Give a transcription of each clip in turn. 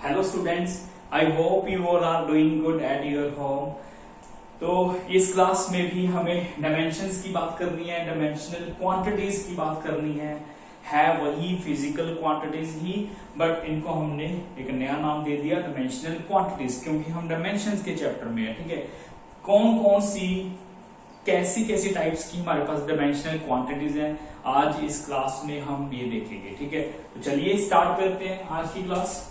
Hello students, I hope you all are doing good at your home. तो इस class में भी हमें डायमेंशंस की बात करनी है, डायमेंशनल क्वांटिटीज की बात करनी है वही फिजिकल क्वांटिटीज ही, बट इनको हमने एक नया नाम दे दिया डायमेंशनल क्वांटिटीज, क्योंकि हम डायमेंशंस के चैप्टर में है। ठीक है, कौन कौन सी कैसी कैसी टाइप्स की हमारे पास डायमेंशनल क्वांटिटीज हैं, आज इस क्लास में हम ये देखेंगे। ठीक है, तो चलिए स्टार्ट करते हैं आज की क्लास।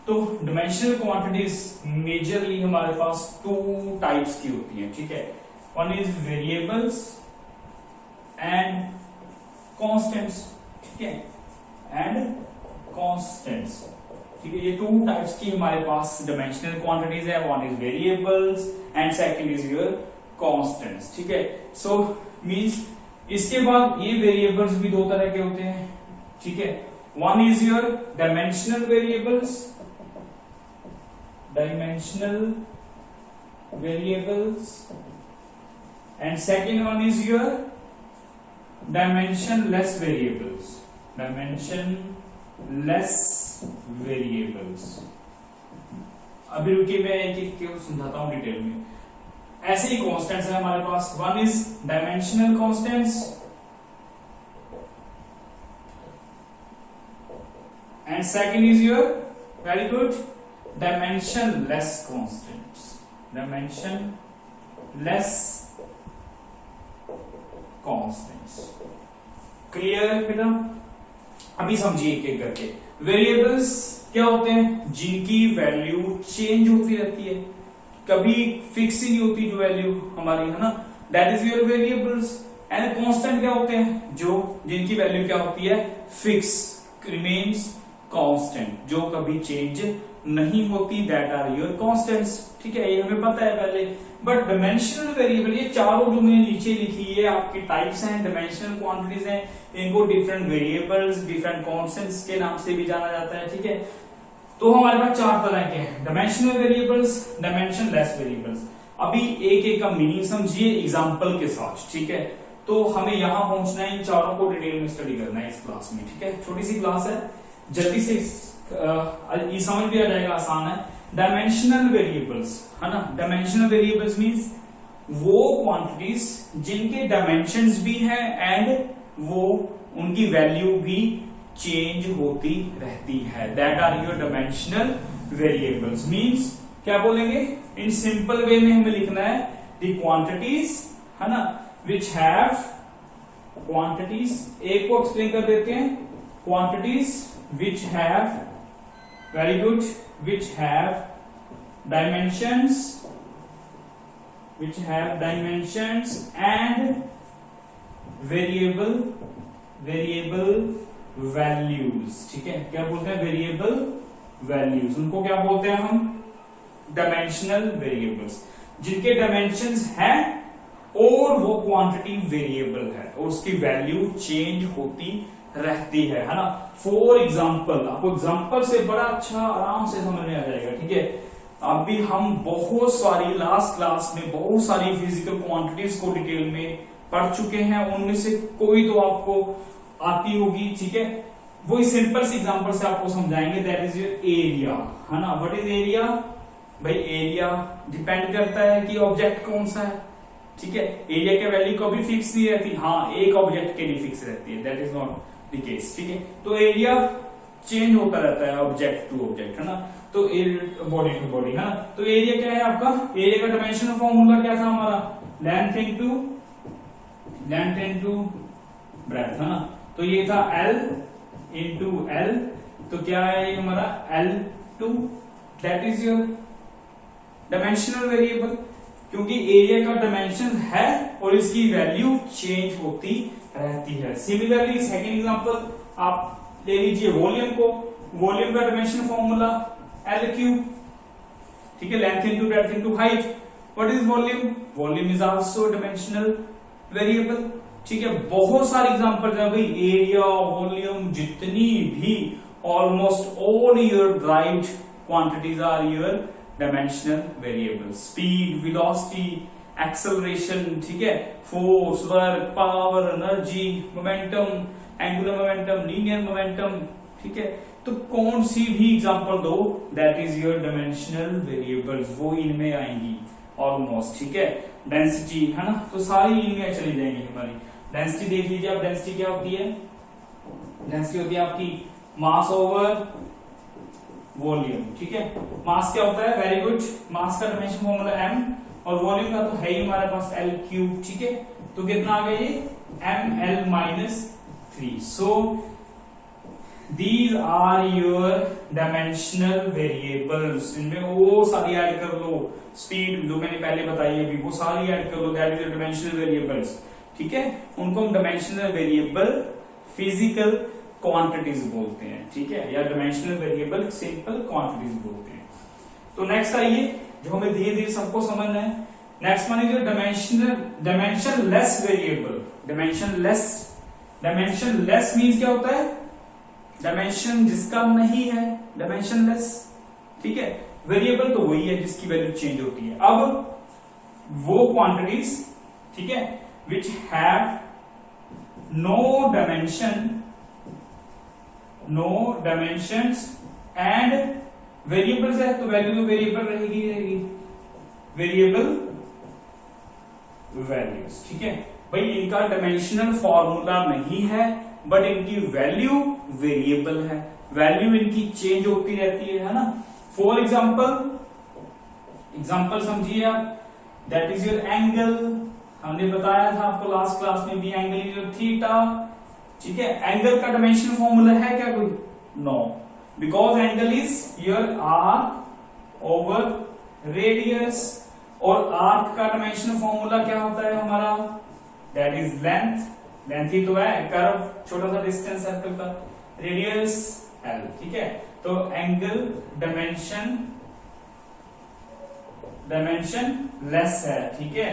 तो डायमेंशनल क्वांटिटीज मेजरली हमारे पास टू टाइप्स की होती हैं। ठीक है, one is variables and constants. ठीक है, एंड कांस्टेंट्स। ठीक है, ये टू टाइप्स की हमारे पास डायमेंशनल क्वांटिटीज है। One is variables and second is your constants. ठीक है, सो मींस इसके बाद ये वेरिएबल्स भी दो तरह के होते हैं। ठीक है, one is your dimensional variables, and second one is your dimensionless variables। अभी रुकिए, मैं एक एक क्यों समझाता हूं डिटेल में। ऐसे ही कॉन्स्टेंट्स है हमारे पास। One is dimensional constants and second is your very good dimensionless constants। क्लियर बेटा? अभी समझिए एक एक करके। वेरिएबल्स क्या होते हैं? जिनकी वैल्यू चेंज होती रहती है, कभी फिक्स ही नहीं होती जो वैल्यू हमारी, है ना, that is your variables. And constant क्या होते हैं? जो जिनकी वैल्यू क्या होती है? फिक्स, रिमेन्स कांस्टेंट, जो कभी चेंज नहीं होती, दैट आर योर कांस्टेंट्स। ठीक है, ये हमें पता है पहले। बट डायमेंशनल वेरिएबल, ये चारों जो मैंने नीचे लिखी है आपकी टाइप्स हैं, डायमेंशनल क्वांटिटीज हैं, इनको डिफरेंट वेरिएबल्स, डिफरेंट कांस्टेंट्स के नाम से भी जाना जाता है। ठीक है, तो हमारे पास चार तरह के हैं, डायमेंशनल वेरिएबल्स, डायमेंशनलेस वेरिएबल्स। अभी एक एक का मीनिंग समझिए एग्जांपल के साथ। ठीक है, तो हमें यहां पहुंचना है, इन चारों को डिटेल में स्टडी करना है इस क्लास में। ठीक है, छोटी सी क्लास है, जल्दी से ये समझ भी आ जाएगा, आसान है। डायमेंशनल वेरिएबल्स, है ना, डायमेंशनल वेरिएबल्स मींस वो क्वांटिटीज जिनके डायमेंशंस भी हैं एंड वो उनकी वैल्यू भी चेंज होती रहती है, that are your dimensional variables. Means क्या बोलेंगे? इन सिंपल वे में हमें लिखना है द क्वांटिटीज, है ना, विच हैव क्वांटिटीज, एक को एक्सप्लेन कर देते हैं, quantities which have, very good, which have dimensions and variable values। ठीक है, क्या बोलते हैं? वेरिएबल वैल्यूज, उनको क्या बोलते हैं हम? डायमेंशनल वेरिएबल्स, जिनके डायमेंशंस हैं और वो क्वांटिटी वेरिएबल है और उसकी वैल्यू चेंज होती रहती है ना। फॉर एग्जाम्पल, आपको एग्जाम्पल से बड़ा अच्छा आराम से समझ में आ जाएगा। ठीक है, अभी हम बहुत सारी लास्ट क्लास में बहुत सारी फिजिकल क्वांटिटीज को डिटेल में पढ़ चुके हैं, उनमें से कोई तो आपको आती होगी। ठीक है, वही सिंपल से एग्जाम्पल से आपको समझाएंगे। दैट इज योर एरिया, है ना। What is area? भाई एरिया डिपेंड करता है कि ऑब्जेक्ट कौन सा है। ठीक है, एरिया के वैल्यू कभी फिक्स नहीं रहती, हाँ एक ऑब्जेक्ट के लिए फिक्स रहती है, that is not the case. ठीक है, तो एरिया चेंज होता रहता है ऑब्जेक्ट टू ऑब्जेक्ट, है ना, तो बॉडी टू बॉडी, है ना। तो एरिया क्या है आपका? एरिया का डायमेंशन फॉर्मूला क्या था हमारा? लेंथ इनटू ब्रेड्थ, है ना। तो ये था L इंटू L, तो क्या है ये हमारा? L2, that is your dimensional variable, क्योंकि एरिया का डायमेंशन है और इसकी वैल्यू चेंज होती रहती है। सिमिलरली सेकेंड एग्जांपल आप ले लीजिए वॉल्यूम को। वॉल्यूम का डायमेंशन फॉर्मूला L3। ठीक है, length into breadth into height. What is volume? Volume is also dimensional variable. ठीक है, बहुत सारे एग्जांपल्स हैं भाई, एरिया, वॉल्यूम, जितनी भी almost all your derived quantities are your dimensional variable. Speed, velocity, acceleration, ठीक है, force, work, power, energy, momentum, angular momentum, linear momentum, ठीक है, तो कौन सी भी एग्जांपल दो, that is your dimensional variables, वो इनमें आएंगी ऑलमोस्ट, ठीक है। डेंसिटी है ना, तो सारी इनमें चली जाएंगी हमारी। डेंसिटी देख लीजिए आप, डेंसिटी क्या होती है, डेंसिटी होती है आपकी मास ओवर वॉल्यूम, ठीक है। मास क्या होता है, वेरी गुड, मास का डायमेंशन फॉर्मूला m, और वॉल्यूम का तो है ही हमारे पास L क्यूब, ठीक है। तो कितना आ गया ये ml-3। So these are your dimensional variables, इनमें वो सारी ऐड कर लो, स्पीड जो मैंने पहले बताई है अभी वो सारी ऐड कर लो, that is your dimensional variables, ठीक है। उनको हम डायमेंशनल वेरिएबल फिजिकल क्वांटिटीज बोलते हैं, ठीक है, या डायमेंशनल वेरिएबल सिंपल क्वांटिटीज बोलते हैं। तो नेक्स्ट आइए, जो हमें धीरे धीरे सबको समझना है, next one is dimension less variable. Dimension less means क्या होता है, डायमेंशन जिसका नहीं है, डायमेंशन लेस, ठीक है। वेरिएबल तो वही है जिसकी वैल्यू चेंज होती है। अब वो क्वांटिटीज, ठीक है, which have no dimensions and variables है, तो वैल्यू तो वेरिएबल रहेगी, वेरिएबल वैल्यूज, ठीक है। भाई इनका डायमेंशनल फॉर्मूला नहीं है, बट इनकी वैल्यू वेरिएबल है, वैल्यू इनकी चेंज होती रहती है ना। फॉर एग्जाम्पल समझिए आप, दैट इज योर एंगल, हमने बताया था आपको लास्ट क्लास में भी, एंगल इज योर थीटा, ठीक है। एंगल का डायमेंशन फॉर्मूला है क्या कोई, no, because angle is your arc over radius, और आर्क का डायमेंशन फॉर्मूला क्या होता है हमारा, दैट इज लेंथ, लेंथ ही तो है, कर्व, छोटा सा डिस्टेंस सर्कल का, रेडियस एल, ठीक है। तो एंगल डायमेंशन लेस है, ठीक है।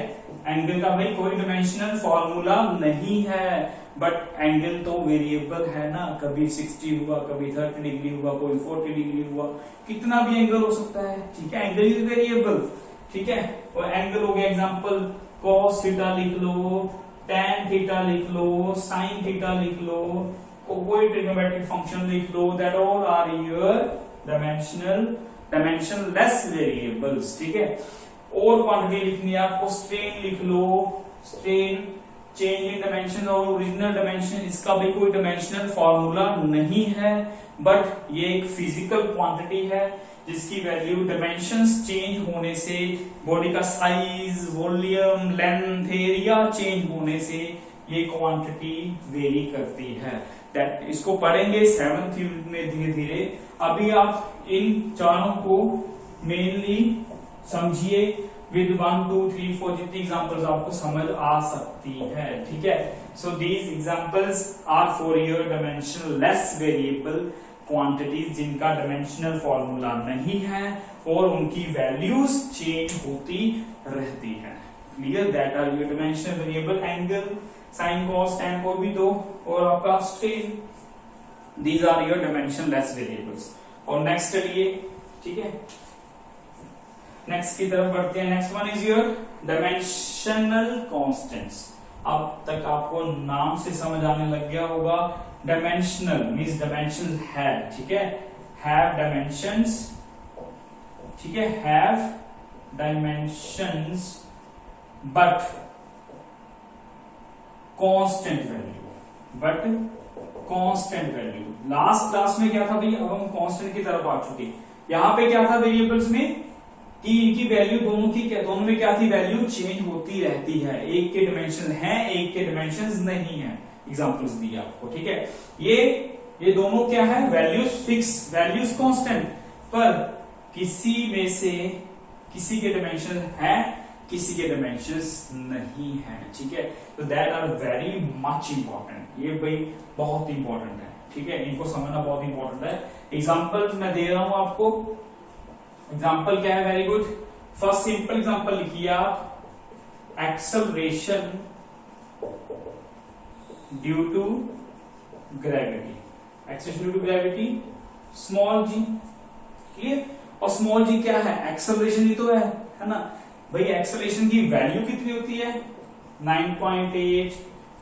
एंगल का भाई कोई डायमेंशनल फॉर्मूला नहीं है, बट एंगल तो वेरिएबल है ना, कभी 60 हुआ, कभी 30 डिग्री हुआ, कोई 40 डिग्री हुआ, कितना भी एंगल हो सकता है, ठीक है। एंगल इज वेरिएबल, ठीक है। और एंगल हो गया एग्जांपल, cos थीटा लिख लो, tan थीटा लिख लो, sin थीटा लिख लो, कोई ट्रिग्नोमेट्रिक फंक्शन लिख लो, that all are your dimensionless variables, ठीक है। और क्वांटिटी लिखनी है आपको, स्ट्रेन लिख लो, स्ट्रेन चेंज इन डायमेंशन और ओरिजिनल डायमेंशन, इसका भी कोई डायमेंशनल फॉर्मूला नहीं है, बट ये एक फिजिकल क्वांटिटी है जिसकी वैल्यू डायमेंशंस चेंज होने से, बॉडी का size, volume, length, area change होने से ये क्वांटिटी वेरी करती है। इसको पढ़ेंगे 7th यूनिट में धीरे धीरे। अभी आप इन चारों को मेनली समझिए विद 1 2 3 4 जितनी एग्जांपल्स आपको समझ आ सकती है, ठीक है। So these examples are for your dimensionless variable quantities, जिनका डायमेंशनल फॉर्मूला नहीं है और उनकी वैल्यूज चेंज होती रहती है। Clear, that are your dimensional variable, angle, sine, cos, tan को भी दो, और आपका strain, these are your dimensionless variables. और नेक्स्ट चलिए, ठीक है, नेक्स्ट की तरफ बढ़ते हैं। Next one is your dimensional constants. अब तक आपको नाम से समझ आने लग गया होगा, डायमेंशनल मींस डायमेंशन है, ठीक है, हैव डायमेंशंस, ठीक है, have dimensions but constant value, last class में क्या था भाई, अब हम कांस्टेंट की तरफ आ चुके। यहां पे क्या था वेरिएबल्स में कि इनकी वैल्यू दोनों की क्या, दोनों में क्या थी, वैल्यू चेंज होती रहती है, एक के डायमेंशन है, एक के डायमेंशंस नहीं है। एग्जांपल्स दिए आपको, ठीक है। ये दोनों क्या है, वैल्यूज फिक्स, वैल्यूज कांस्टेंट, पर किसी में से किसी के डायमेंशन है, किसी के डायमेंशंस नहीं है, ठीक है। तो that are very much important, ये भाई बहुत इंपॉर्टेंट है, ठीक है, इनको समझना बहुत इंपॉर्टेंट है। एग्जांपल मैं दे रहा हूं आपको, एग्जांपल क्या है, very good. First simple example लिखिए आप, acceleration due to gravity, acceleration due to gravity, small g, clear. और स्मॉल जी क्या है, एक्सेलरेशन ही तो है ना भाई। एक्सेलरेशन की वैल्यू कितनी होती है, 9.8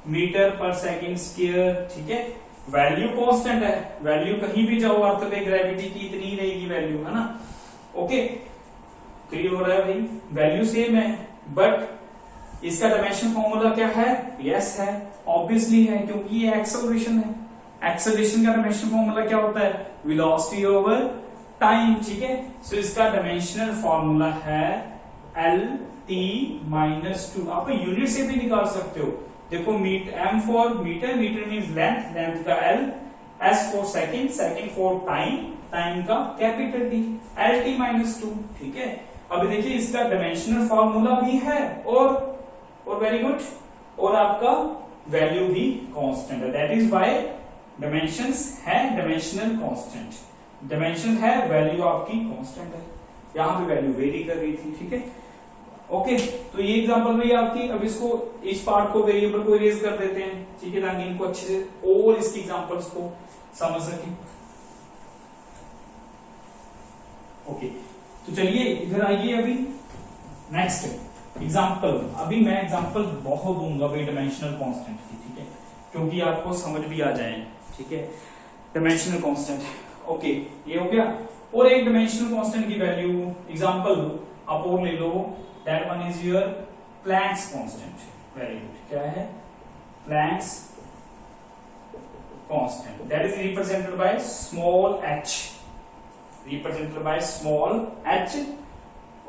मीटर पर सेकेंड स्क्वायर, ठीक है। वैल्यू कांस्टेंट है, वैल्यू कहीं भी जाओ अर्थ पे ग्रेविटी की इतनी ही रहेगी वैल्यू, है ना। ओके, क्लियर हो रहा है भाई, वैल्यू सेम है, बट इसका डायमेंशन फॉर्मूला क्या है? यस है, ऑब्वियसली है, क्योंकि ये एक्सेलरेशन है। एक्सेलरेशन का डायमेंशन फॉर्मूला क्या होता है? वेलोसिटी ओवर टाइम, ठीक है। सो इसका डायमेंशनल फॉर्मूला है LT-2। आप यूनिट से भी निकाल सकते हो, देखो M for metre, metre means length, length का L, S for second, second for time, time का कैपिटल T, LT-2, ठीक है। अभी देखिए इसका डायमेंशनल फॉर्मूला भी है और वेरी गुड, और आपका वैल्यू भी कांस्टेंट है, दैट इज व्हाई डायमेंशंस है डायमेंशनल कांस्टेंट। डायमेंशन है, वैल्यू आपकी कांस्टेंट है, यहां पे वैल्यू वेरी कर रही थी, ठीक है। ओके, तो ये एग्जांपल रही आपकी। अब इसको, इस पार्ट को, वेरिएबल को इरेज कर देते हैं, ठीक है, ताकि इनको अच्छे से और इसकी एग्जांपल्स को समझ सकें। ओके, तो चलिए इधर आइए। अभी नेक्स्ट एग्जांपल, अभी मैं एग्जांपल बहुत दूंगा भाई डायमेंशनल कांस्टेंट की, ठीक है, क्योंकि आपको समझ भी आ जाए, ठीक है। डायमेंशनल कांस्टेंट, ओके, ये हो गया। और एक डायमेंशनल कांस्टेंट की वैल्यू एग्जांपल आप और ले लो, that one is your Planck's constant. Very good, क्या है? Planck's constant, that is represented by small h, represented by small h।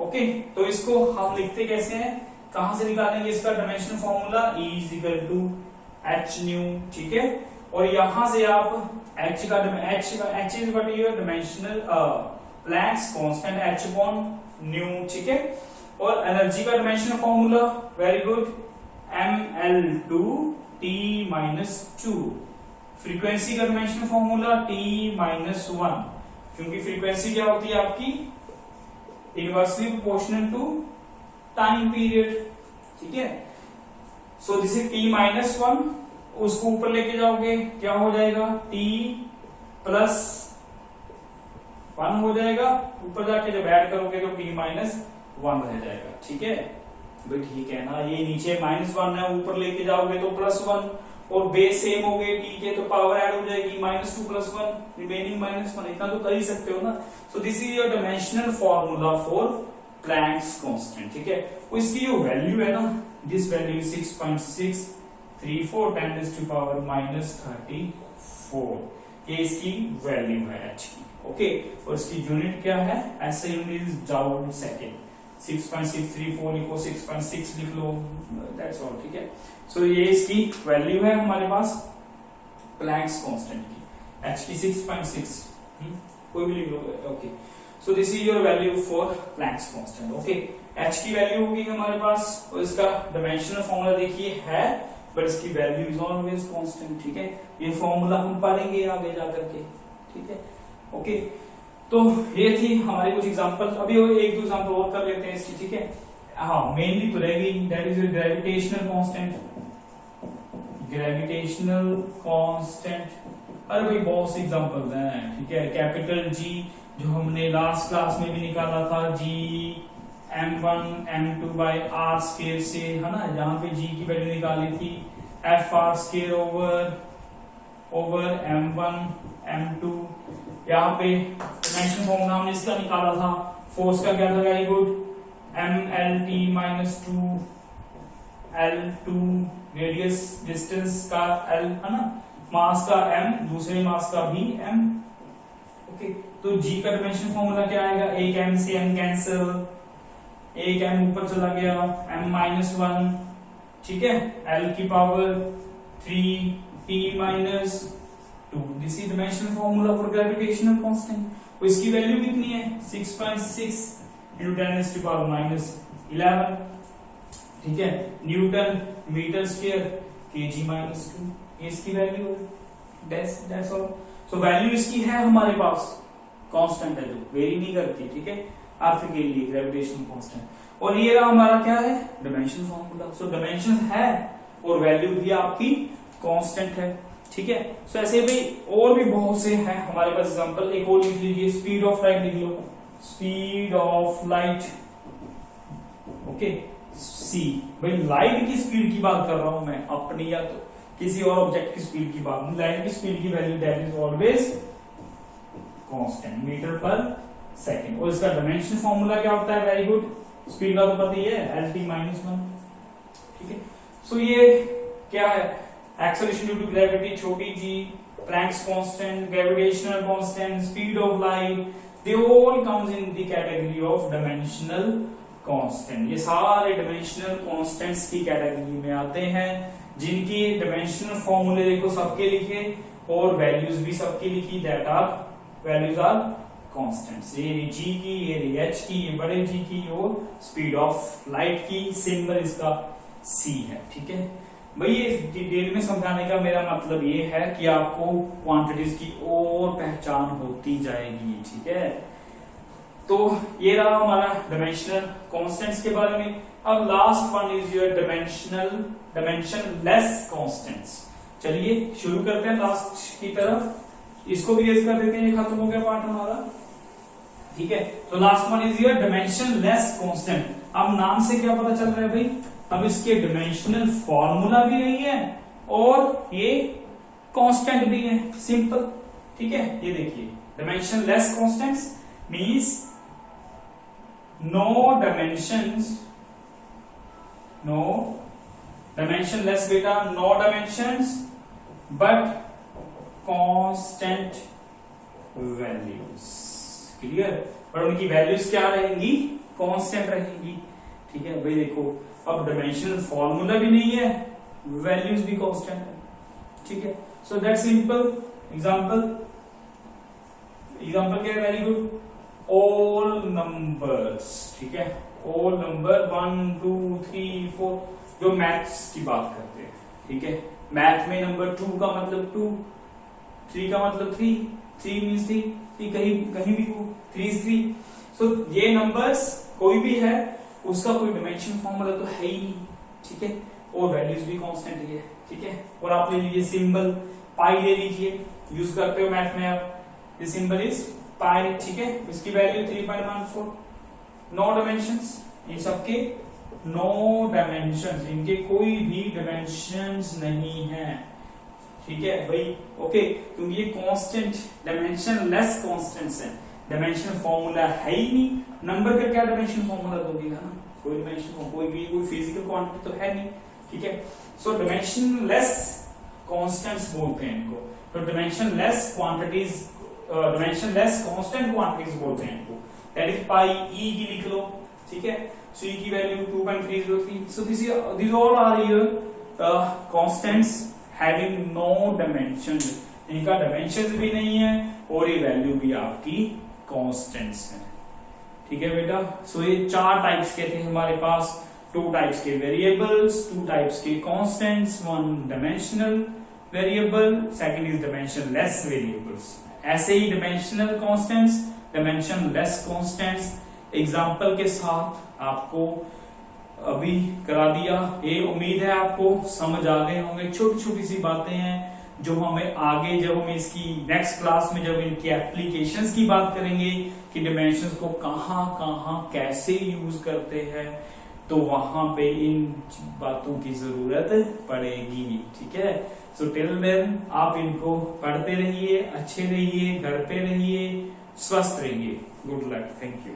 Okay, तो इसको हम लिखते कैसे हैं, कहां से निकालेंगे इसका dimension formula? E is equal to h nu, ठीक है। और यहां से आप h का h is what your dimensional Planck's constant h upon nu, ठीक है। और एनर्जी का dimensional formula, very good, mL2T-2। Frequency का डायमेंशनल फॉर्मूला T-1, क्योंकि फ्रीक्वेंसी क्या होती है आपकी? Inversely proportional to time period, ठीक है। सो दिस इज T-1, उसको ऊपर लेके जाओगे क्या हो जाएगा? T+1 हो जाएगा, ऊपर जाके जब ऐड करोगे तो T-1 रह जाएगा, ठीक है भाई, ठीक है ना। ये नीचे -1 है, ऊपर लेके जाओगे तो +1, और बेस सेम हो गए T के, तो पावर ऐड हो जाएगी -2 + 1, रिमेनिंग -1, इतना तो कर ही सकते हो ना। सो this is your dimensional formula for Planck's constant, ठीक है। तो इसकी जो वैल्यू है ना, दिस वैल्यू 6.634 10⁻34, ये इसकी वैल्यू है h की, ओके। और इसकी यूनिट क्या है? ऐसे यूनिट इज जूल सेकंड, 6.634 लिखो, 6.6 लिख लो, दैट्स ऑल, ठीक है। सो ये इसकी वैल्यू है हमारे पास प्लैंक्स कांस्टेंट की, h की 6.6, कोई भी लिख लो, okay. So this is your value for Planck's constant, okay. h की वैल्यू होगी हमारे पास, और इसका डायमेंशनल फॉर्मूला देखिए है, बट इसकी वैल्यू इज ऑलवेज कांस्टेंट, ठीक है। ये फॉर्मूला हम पढ़ेंगे आगे जाकर के, ठीक है, ओके। तो ये थी हमारी कुछ एग्जांपल। अभी एक दो एग्जांपल और कर लेते हैं इसकी, ठीक है। हाँ, मेनली तो रहेगी, that is gravitational constant, gravitational constant. अरे भाई बहुत से एग्जांपल्स हैं, ठीक है। कैपिटल G जो हमने लास्ट क्लास में भी निकाला था, G m1 m2 by r square से, है ना, जहां पे G की वैल्यू निकाली थी fr square over m1 m2। यहाँ पे डायमेंशन फॉर्मूला हमने इसका निकाला था, फोर्स का क्या था? Very good, mLT-2 L2, radius distance का L, है ना, मास का m, दूसरे मास का भी m, ओके। तो G का डायमेंशन फॉर्मूला क्या आएगा? एक m से m कैंसिल, एक m ऊपर चला गया, m-1, ठीक है, L की power 3T-2। This is dimensional formula for gravitational constant. तो इसकी वैल्यू कितनी है? 6.6 into 10⁻11, ठीक है, न्यूटन मीटर स्क्वायर kg-2, ये इसकी वैल्यू है, दैट्स ऑल। सो वैल्यू इसकी है हमारे पास, कांस्टेंट है जो वेरी नहीं करती, ठीक है, अर्थ के लिए ग्रेविटेशनल कांस्टेंट। और ये रहा हमारा क्या है? Dimension formula. सो डायमेंशन है और वैल्यू भी आपकी कांस्टेंट है, ठीक है। सो ऐसे भाई और भी बहुत से हैं हमारे पास एग्जांपल। एक और लिख लीजिए, स्पीड ऑफ लाइट लिख लो, स्पीड ऑफ लाइट, ओके। सी, भाई लाइट की स्पीड की बात कर रहा हूं मैं, अपनी या किसी और ऑब्जेक्ट की स्पीड की बात नहीं, लाइट की स्पीड की value that is always constant metre per second. और इसका डायमेंशन फॉर्मूला क्या होता है? वेरी गुड, स्पीड का तो पता ही है, LT-1। ठीक है, सो ये क्या है? एक्सेलरेशन ड्यू टू ग्रेविटी छोटी जी, Planck's constant, gravitational constant, speed of light, they all comes in the category of dimensional constant। ये सारे dimensional constants की कैटेगरी में आते हैं, जिनकी dimensional फॉर्मूले देखो सबके लिखे और वैल्यूज भी सबकी लिखी, that are values are constants. ये जी की, ये h की, ये बड़े जी की, और स्पीड ऑफ लाइट की, सिंबल इसका c है। ठीक है भाई, ये डिटेल में समझाने का मेरा मतलब ये है कि आपको क्वांटिटीज की और पहचान होती जाएगी। ठीक है, तो ये रहा हमारा डायमेंशनल कांस्टेंट्स के बारे में। अब last one is your dimensionless constants. चलिए शुरू करते हैं लास्ट की तरफ, इसको भी रेज कर देते हैं, ये खत्म हो गया पार्ट हमारा। ठीक है, तो last one is your dimensionless constant. अब नाम से क्या पता चल रहा है भाई? अब इसके डायमेंशनल फॉर्मूला भी नहीं है और ये कांस्टेंट भी है, सिंपल। ठीक है, ये देखिए dimensionless constants means no dimensionless बेटा, no dimensions but constant values. Clear? पर उनकी वैल्यूज क्या रहेंगी? कांस्टेंट रहेंगी। ठीक है भाई, देखो अब डायमेंशनल फॉर्मूला भी नहीं है, वैल्यूज भी कांस्टेंट है। ठीक है, सो दैट सिंपल। एग्जांपल क्या है? Very good, all numbers. ठीक है, ऑल नंबर 1 2 3 4, जो मैथ्स की बात करते हैं। ठीक है, मैथ में नंबर 2 का मतलब 2, 3 का मतलब 3 मीन्स 3 कहीं भी 3 is 3। सो ये नंबर्स कोई भी है, उसका कोई डायमेंशन फॉर्मूला तो है ही नहीं। ठीक है, और वैल्यूज भी कांस्टेंट ही है। ठीक है, और आप ले लीजिए सिंबल पाई, ले लीजिए, यूज करते हो मैथ में आप, दिस सिंबल इज पाई। ठीक है, इसकी वैल्यू 3.14, नो डायमेंशंस, इन सबके नो डायमेंशंस, इनके कोई भी डायमेंशंस नहीं है। ठीक है भाई, ओके, क्योंकि ये कांस्टेंट डायमेंशनलेस कांस्टेंट्स हैं, डायमेंशन फॉर्मूला है ही नहीं। नंबर का क्या डायमेंशन फॉर्मूला दोगे ना? कोई डायमेंशन, कोई फिजिकल क्वांटिटी तो है नहीं। ठीक है, सो डायमेंशनलेस कांस्टेंट्स बोलते हैं इनको। तो dimensionless quantities, dimensionless constant quantities बोलते हैं इनको। दैट इज पाई, ई की लिख लो। ठीक है, सो ई की value 2.303। So this all are your constants having no dimension. इनका डायमेंशन भी नहीं है और ये वैल्यू भी आपकी कांस्टेंट्स है। ठीक है बेटा, सो ये 4 टाइप्स के थे हमारे पास, 2 टाइप्स के वेरिएबल्स, 2 टाइप्स के constants, 1 dimensional variable, second is dimensionless variables. ऐसे ही dimensional constants, dimensionless constants example के साथ आपको अभी करा दिया। ये उम्मीद है आपको समझ आ गए होंगे। छोटी छोटी सी बातें हैं जो हमें आगे, जब हम इसकी नेक्स्ट क्लास में जब इनकी एप्लीकेशंस की बात करेंगे कि डायमेंशंस को कहां कहां कैसे यूज करते हैं, तो वहां पे इन बातों की जरूरत पड़ेगी। ठीक है, सो टिल देन आप इनको पढ़ते रहिए, अच्छे रहिए, घर पे रहिए, स्वस्थ रहिए। Good luck, thank you.